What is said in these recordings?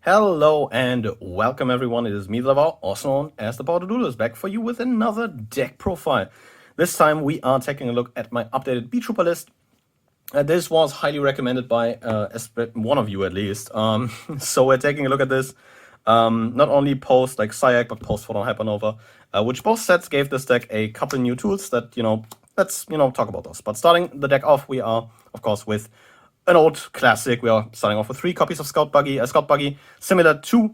Hello and welcome everyone, it is me, Lavar, also known as the Power to Do List, back for you with another deck profile. This time we are taking a look at my updated Beetrooper list. This was highly recommended by one of you at least, so we're taking a look at this. Not only post like Syac, but post Photon Hypernova, which both sets gave this deck a couple new tools that, let's, talk about those. But starting the deck off, we are, of course, with an old classic. We are starting off with 3 copies of Scout Buggy. A Scout Buggy, similar to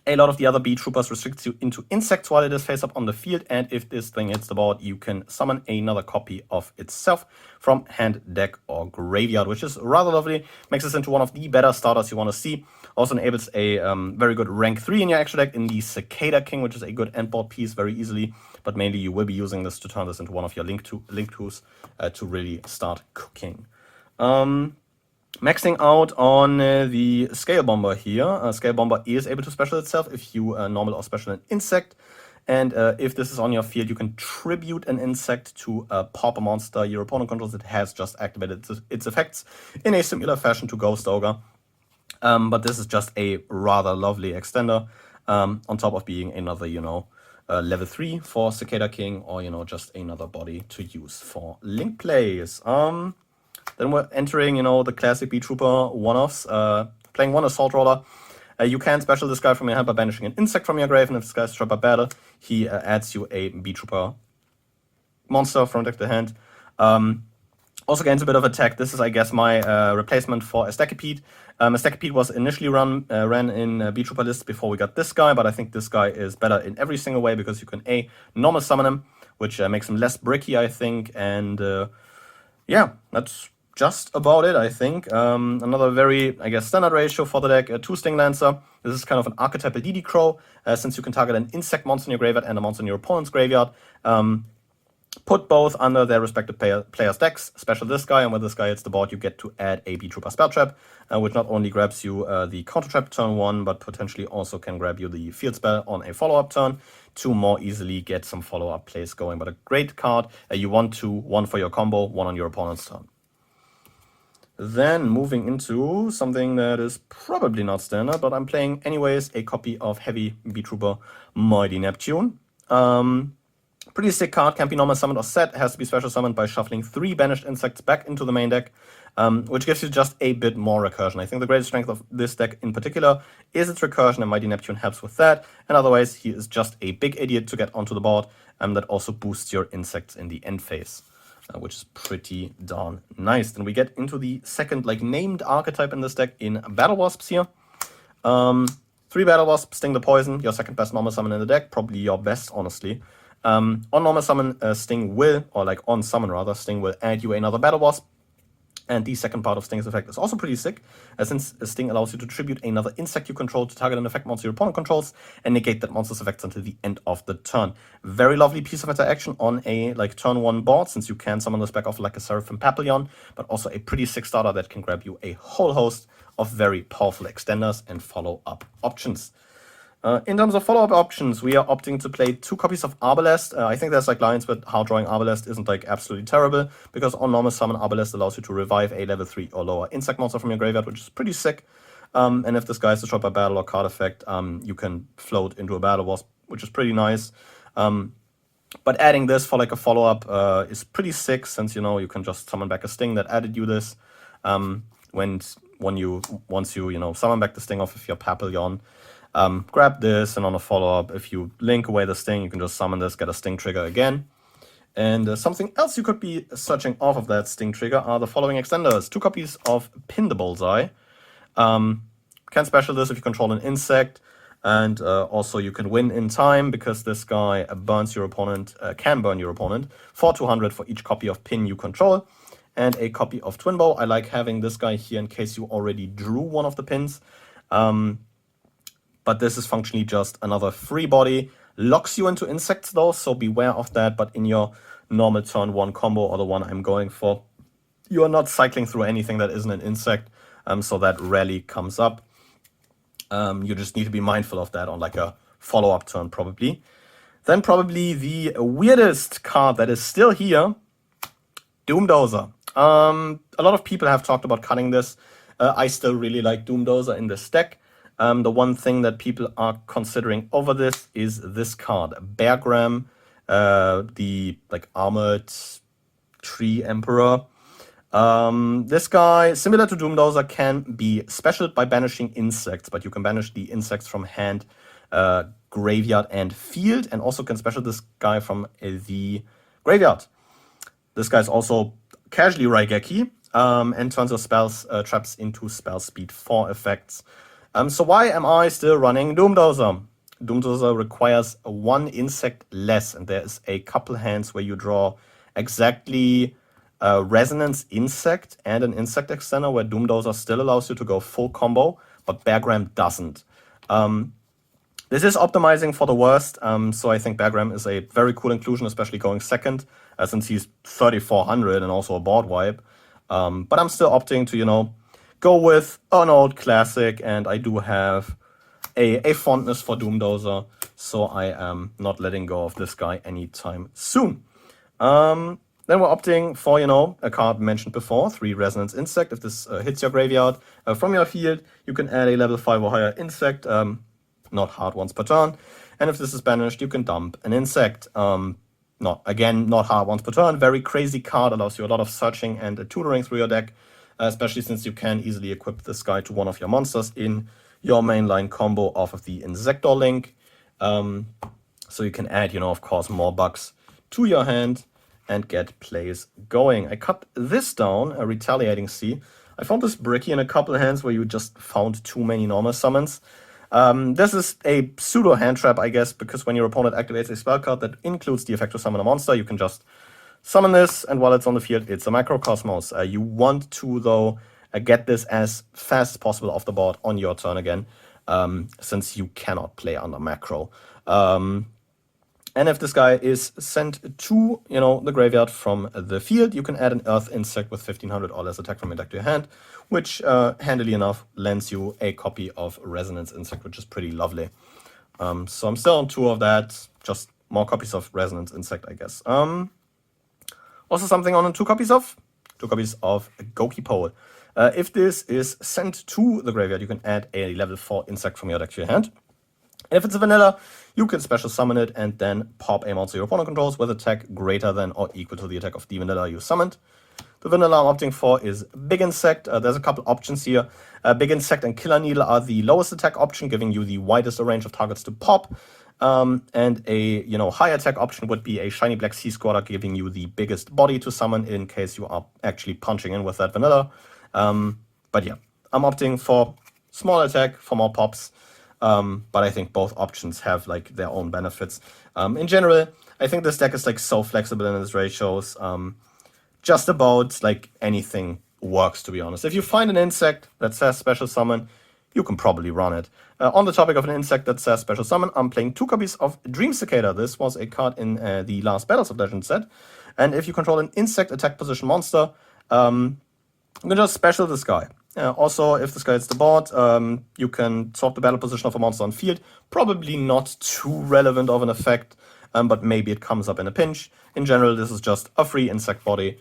a lot of the other Beetroopers, restricts you into insects while it is face up on the field, and if this thing hits the board, you can summon another copy of itself from hand, deck, or graveyard, which is rather lovely. Makes this into one of the better starters you want to see. Also enables a very good rank 3 in your extra deck in the Cicada King, which is a good endboard piece very easily, but mainly you will be using this to turn this into one of your link twos to really start cooking. Maxing out on the Scale Bomber here. Scale Bomber is able to special itself if you normal or special an insect. And if this is on your field, you can tribute an insect to a pauper monster your opponent controls. It has just activated its effects in a similar fashion to Ghost Ogre. But this is just a rather lovely extender on top of being another, level 3 for Cicada King, or, just another body to use for link plays. Then we're entering, the classic Beetrooper one-offs. Playing 1 Assault Roller. You can special this guy from your hand by banishing an insect from your grave, and if this guy is trapped by battle, he adds you a Beetrooper monster from deck to hand. Also gains a bit of attack. This is, I guess, my replacement for a Stachypede. A Stachypede was initially ran in Beetrooper lists before we got this guy, but I think this guy is better in every single way because you can normal summon him, which makes him less bricky, I think, and yeah, that's just about it, I think. Another very, I guess, standard ratio for the deck, 2 Sting Lancer. This is kind of an archetypal DD Crow, since you can target an insect monster in your graveyard and a monster in your opponent's graveyard. Put both under their respective players' decks, special this guy, and when this guy hits the board, you get to add a Beetrooper Spell Trap, which not only grabs you the counter trap turn 1, but potentially also can grab you the field spell on a follow-up turn to more easily get some follow-up plays going. But a great card. You want 2, 1 for your combo, 1 on your opponent's turn. Then moving into something that is probably not standard, but I'm playing anyways, a copy of Heavy Beetrooper Mighty Neptune. Pretty sick card, can't be normal summoned or set, has to be special summoned by shuffling 3 banished insects back into the main deck, which gives you just a bit more recursion. I think the greatest strength of this deck in particular is its recursion, and Mighty Neptune helps with that, and otherwise he is just a big idiot to get onto the board, that also boosts your insects in the end phase. Which is pretty darn nice. Then we get into the second named archetype in this deck in Battlewasps here. 3 Battlewasps, Sting the Poison, your second best normal summon in the deck, probably your best, honestly. On normal summon, Sting will, or on summon rather, Sting will add you another Battlewasp. And the second part of Sting's effect is also pretty sick, since Sting allows you to tribute another insect you control to target an effect monster your opponent controls, and negate that monster's effects until the end of the turn. Very lovely piece of interaction on a turn 1 board, since you can summon this back off like a Seraphim Papillon, but also a pretty sick starter that can grab you a whole host of very powerful extenders and follow-up options. In terms of follow-up options, we are opting to play 2 copies of Arbalest. I think there's lines where hard drawing Arbalest isn't absolutely terrible, because on normal summon, Arbalest allows you to revive a level 3 or lower insect monster from your graveyard, which is pretty sick. And if this guy is destroyed by battle or card effect, you can float into a Battlewasp, which is pretty nice. But adding this for a follow-up is pretty sick, since you can just summon back a Sting that added you this. Once you summon back the Sting off of your Papillon. Grab this, and on a follow-up, if you link away the Sting, you can just summon this, get a Sting trigger again. And something else you could be searching off of that Sting trigger are the following extenders. 2 copies of Pin the Bullseye. Can special this if you control an insect, and also you can win in time, because this guy burns your opponent, can burn your opponent, for 200 for each copy of Pin you control. And a copy of Twin Bow. I like having this guy here in case you already drew one of the pins. But this is functionally just another free body. Locks you into insects though, so beware of that. But in your normal turn 1 combo, or the one I'm going for, you are not cycling through anything that isn't an insect. So that rarely comes up. You just need to be mindful of that on a follow-up turn probably. Then probably the weirdest card that is still here, Doomdozer. A lot of people have talked about cutting this. I still really like Doomdozer in this deck. The one thing that people are considering over this is this card, Beargram, the like armored tree emperor. This guy, similar to Doomdozer, can be specialed by banishing insects, but you can banish the insects from hand, graveyard, and field, and also can special this guy from the graveyard. This guy is also casually Raigeki, and turns your spells, traps into spell speed 4 effects. So why am I still running Doomdozer? Doomdozer requires 1 insect less, and there is a couple hands where you draw exactly Resonance Insect and an Insect Extender, where Doomdozer still allows you to go full combo, but Beargram doesn't. This is optimizing for the worst, so I think Beargram is a very cool inclusion, especially going second, since he's 3400 and also a board wipe. But I'm still opting to, you know, go with an old classic, and I do have a fondness for Doomdozer, so I am not letting go of this guy anytime soon. Then we're opting for, you know, a card mentioned before, 3 Resonance Insect. If this hits your graveyard from your field, you can add a level 5 or higher insect, not hard once per turn. And if this is banished, you can dump an insect. Not hard once per turn. Very crazy card, allows you a lot of searching and tutoring through your deck, especially since you can easily equip this guy to one of your monsters in your mainline combo off of the Insector link. So you can add, you know, of course, more bugs to your hand and get plays going. I cut this down, a Retaliating Sea. I found this bricky in a couple of hands where you just found too many normal summons. This is a pseudo hand trap, I guess, because when your opponent activates a spell card that includes the effect to summon a monster, you can just summon this, and while it's on the field, it's a Macrocosmos. You want to, though, get this as fast as possible off the board on your turn again, since you cannot play under Macro. And if this guy is sent to, you know, the graveyard from the field, you can add an Earth Insect with 1500 or less attack from your deck to your hand, which, handily enough, lends you a copy of Resonance Insect, which is pretty lovely. So I'm still on 2 of that, just more copies of Resonance Insect, I guess. Also something on 2 copies of? 2 copies of Goki Pole. If this is sent to the graveyard, you can add a level 4 insect from your deck to your hand. And if it's a vanilla, you can special summon it and then pop a monster your opponent controls with attack greater than or equal to the attack of the vanilla you summoned. The vanilla I'm opting for is Big Insect. There's a couple options here. Big Insect and Killer Needle are the lowest attack option, giving you the widest range of targets to pop. And a, you know, high attack option would be a Shiny Black Sea Squatter, giving you the biggest body to summon in case you are actually punching in with that vanilla. But yeah, I'm opting for small attack for more pops. But I think both options have like their own benefits. In general, I think this deck is like so flexible in its ratios. Just about like anything works, to be honest. If you find an insect that says special summon, you can probably run it. On the topic of an insect that says special summon, I'm playing 2 copies of Dream Cicada. This was a card in the last Battles of Legends set. And if you control an insect attack position monster, you can just special this guy. Also, if this guy hits the board, you can swap the battle position of a monster on field. Probably not too relevant of an effect, but maybe it comes up in a pinch. In general, this is just a free insect body.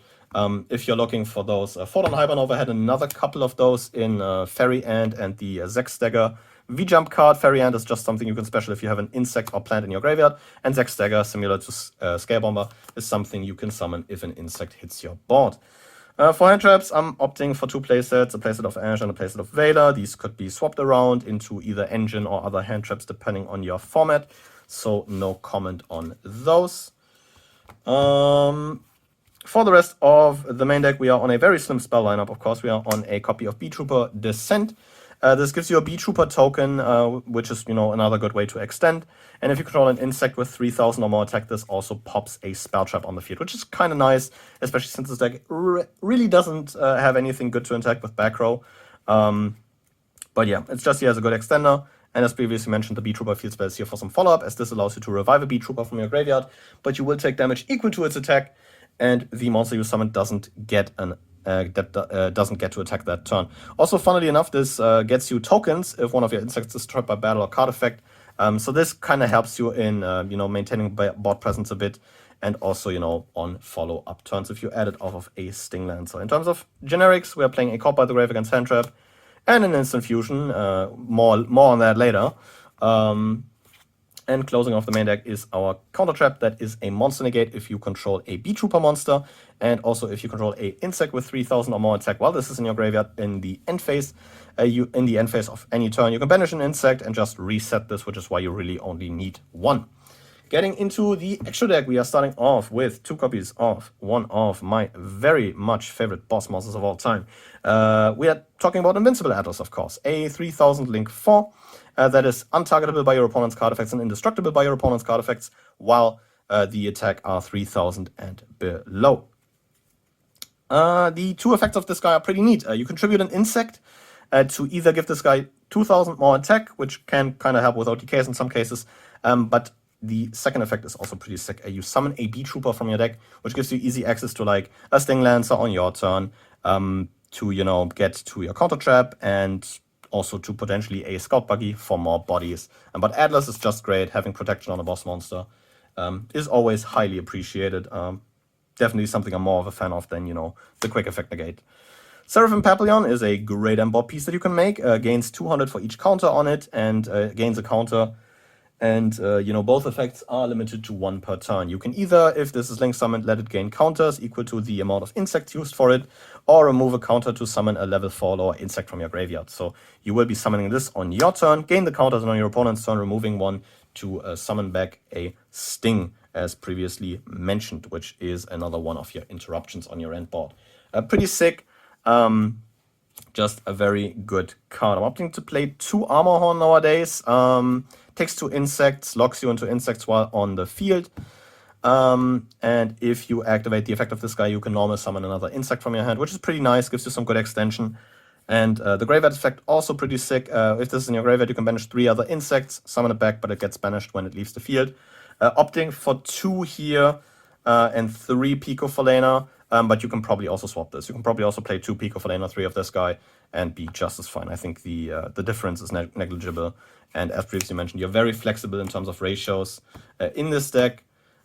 If you're looking for those, Photon Hypernova had another couple of those in Fairy Ant and the Zexdagger V-Jump card. Fairy Ant is just something you can special if you have an insect or plant in your graveyard. And Zexdagger, similar to Scale Bomber, is something you can summon if an insect hits your board. For hand traps, I'm opting for 2 playsets, a playset of Ash and a playset of Veiler. These could be swapped around into either engine or other hand traps depending on your format, so no comment on those. For the rest of the main deck, we are on a very slim spell lineup. Of course, we are on a copy of Beetrooper Descent. This gives you a Beetrooper token, which is, you know, another good way to extend. And if you control an insect with 3000 or more attack, this also pops a spell trap on the field, which is kind of nice, especially since this deck really doesn't have anything good to attack with back row. But yeah, it's just here as a good extender. And as previously mentioned, the Beetrooper field spell is here for some follow-up, as this allows you to revive a Beetrooper from your graveyard, but you will take damage equal to its attack, and the monster you summon doesn't get to attack that turn. Also, funnily enough, this gets you tokens if one of your insects is destroyed by battle or card effect. So this kind of helps you in you know, maintaining board presence a bit, and also, you know, on follow-up turns if you add it off of a Sting Lancer. In terms of generics, we are playing a Caught by the Grave against Hand Trap, and an instant fusion. More on that later. And closing off the main deck is our counter trap. That is a monster negate if you control a Beetrooper monster, and also if you control a insect with 3000 or more attack. While this is in your graveyard in the end phase, in the end phase of any turn, you can banish an insect and just reset this, which is why you really only need one. Getting into the extra deck, we are starting off with 2 copies of one of my very much favorite boss monsters of all time. We are talking about Invincible Atlas, of course, a 3000 Link 4. That is untargetable by your opponent's card effects and indestructible by your opponent's card effects, while the attack are 3000 and below. The 2 effects of this guy are pretty neat. You contribute an insect to either give this guy 2000 more attack, which can kind of help with OTKs in some cases, but the second effect is also pretty sick. You summon a Beetrooper from your deck, which gives you easy access to like a Sting Lancer on your turn, to, you know, get to your counter trap, and also to potentially a Scout Buggy for more bodies. But Atlas is just great. Having protection on a boss monster is always highly appreciated. Definitely something I'm more of a fan of than, you know, the quick effect negate. Seraphim Papillon is a great endboard piece that you can make. Gains 200 for each counter on it, and gains a counter. And, you know, both effects are limited to 1 per turn. You can either, if this is link summoned, let it gain counters equal to the amount of insects used for it, or remove a counter to summon a level 4 lower insect from your graveyard. So you will be summoning this on your turn, gain the counters, and on your opponent's turn, removing one to summon back a Sting, as previously mentioned, which is another one of your interruptions on your end board. Pretty sick. Just a very good card. I'm opting to play 2 Armor Horn nowadays. Takes 2 insects, locks you into insects while on the field. And if you activate the effect of this guy, you can normal summon another insect from your hand, which is pretty nice, gives you some good extension. And the graveyard effect also pretty sick. If this is in your graveyard, you can banish 3 other insects, summon it back, but it gets banished when it leaves the field. Opting for 2 here and 3 Pico Falena. But you can probably also swap this. You can probably also play 2 Pico Falena, 3 of this guy, and be just as fine. I think the difference is negligible. And as previously mentioned, you're very flexible in terms of ratios in this deck.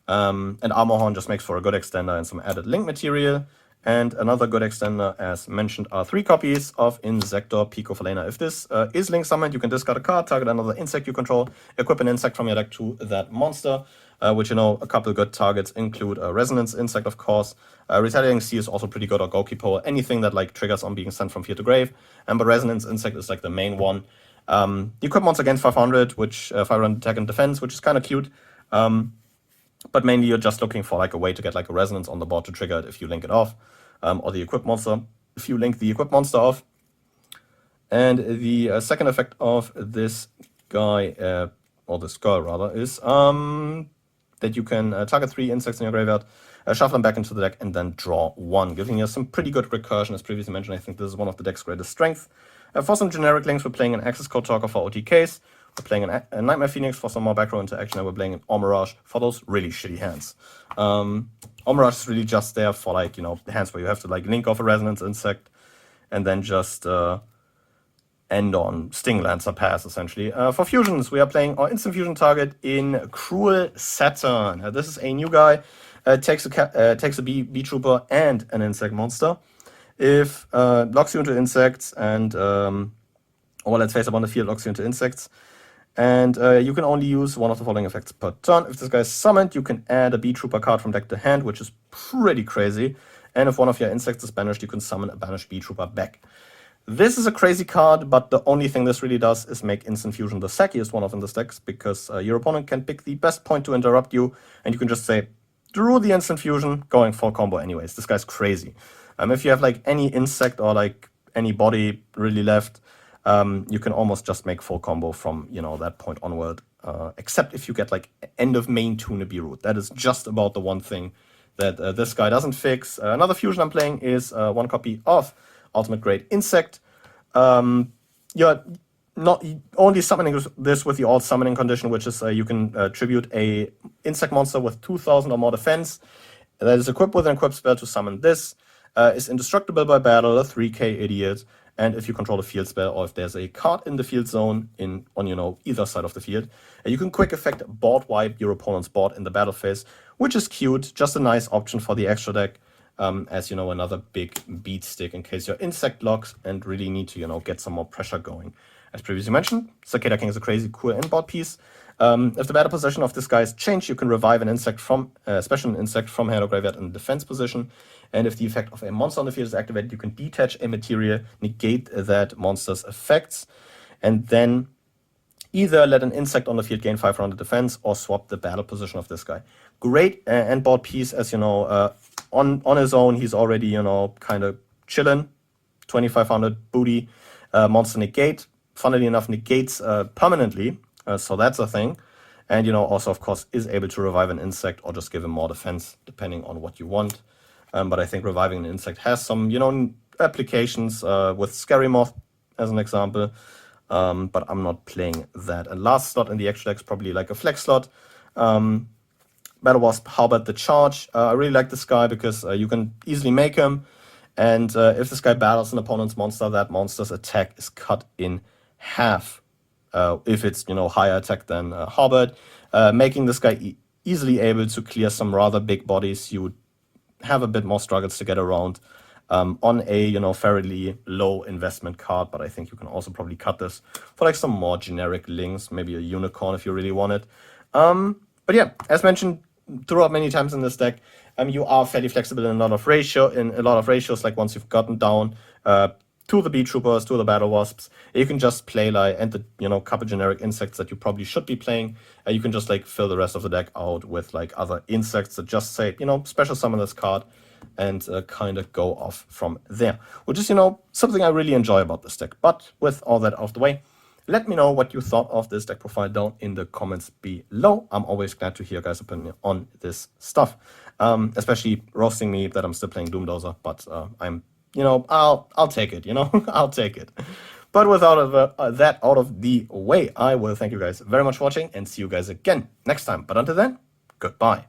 And Armor Horn just makes for a good extender and some added link material. And another good extender, as mentioned, are 3 copies of Insector Pico Falena. If this is link summoned, you can discard a card, target another insect you control, equip an insect from your deck to that monster. Which, you know, a couple good targets include a Resonance Insect, of course. Retaliating Sea is also pretty good, or Goki Pole, anything that like triggers on being sent from field to grave. But Resonance Insect is like the main one. The equip monster gains 500, which 500 attack and defense, which is kind of cute. But mainly you're just looking for like a way to get like a Resonance on the board to trigger it if you link it off. Or the equip monster, if you link the equip monster off. And the second effect of this guy, or this girl rather, is that you can target 3 insects in your graveyard, shuffle them back into the deck, and then draw 1, giving you some pretty good recursion. As previously mentioned, I think this is one of the deck's greatest strengths. For some generic links, we're playing an Access Code Talker for OTKs, we're playing a Nightmare Phoenix for some more back row interaction, and we're playing an Ormirage for those really shitty hands. Ormirage is really just there for, like, you know, the hands where you have to like link off a Resonance Insect, and then just end on Sting Lancer pass, essentially. For fusions, we are playing our instant fusion target in Cruel Saturn. This is a new guy. Takes a Beetrooper and an insect monster. If locks you into insects, and or let's face up on the field, locks you into insects. And you can only use one of the following effects per turn. If this guy is summoned, you can add a Beetrooper card from deck to hand, which is pretty crazy. And if one of your insects is banished, you can summon a banished Beetrooper back. This is a crazy card, but the only thing this really does is make Instant Fusion the sackiest one of in this deck, because your opponent can pick the best point to interrupt you, and you can just say, drew the Instant Fusion, going full combo anyways. This guy's crazy. If you have like any insect or like any body really left, you can almost just make full combo from, you know, that point onward, except if you get like end of main Tunabi root. That is just about the one thing that this guy doesn't fix. Another fusion I'm playing is 1 copy of Ultimate Grade Insect. You're not only summoning this with the alt summoning condition, which is you can tribute a insect monster with 2000 or more defense that is equipped with an equip spell to summon this. Is indestructible by battle, a 3k idiot, and if you control a field spell, or if there's a card in the field zone on, you know, either side of the field, you can quick effect board wipe your opponent's board in the battle phase, which is cute, just a nice option for the extra deck. as, you know, another big beat stick in case your insect locks and really need to, you know, get some more pressure going. As previously mentioned, Cicada King is a crazy cool inboard piece. If the battle position of this guy is changed, you can revive an insect from special insect from hand or graveyard in defense position. And if the effect of a monster on the field is activated, you can detach a material, negate that monster's effects, and then either let an insect on the field gain 500 defense or swap the battle position of this guy. Great endboard piece, as you know, on his own, he's already, you know, kind of chilling. 2500 booty, monster negate. Funnily enough, negates permanently, so that's a thing. And, you know, also, of course, is able to revive an insect or just give him more defense, depending on what you want. But I think reviving an insect has some, you know, applications with Scary Moth, as an example. But I'm not playing that. And last slot in the extra deck is probably like a flex slot. Battlewasp, how about the charge? I really like this guy because you can easily make him. And if this guy battles an opponent's monster, that monster's attack is cut in half. If it's, you know, higher attack than Hobart, making this guy easily able to clear some rather big bodies you would have a bit more struggles to get around on a, you know, fairly low investment card. But I think you can also probably cut this for like some more generic links, maybe a unicorn if you really want it. But yeah, as mentioned throughout many times in this deck, you are fairly flexible in a lot of ratios. Like once you've gotten down to the Beetroopers, to the Battlewasps, you can just play like, and the, you know, couple generic insects that you probably should be playing. You can just like fill the rest of the deck out with like other insects that just say, you know, special summon this card and kind of go off from there, which is, you know, something I really enjoy about this deck. But with all that out of the way, let me know what you thought of this deck profile down in the comments below. I'm always glad to hear guys' opinion on this stuff, especially roasting me that I'm still playing Doomdozer, but I'm, you know, I'll take it, you know, I'll take it. But without that out of the way, I will thank you guys very much for watching and see you guys again next time. But until then, goodbye.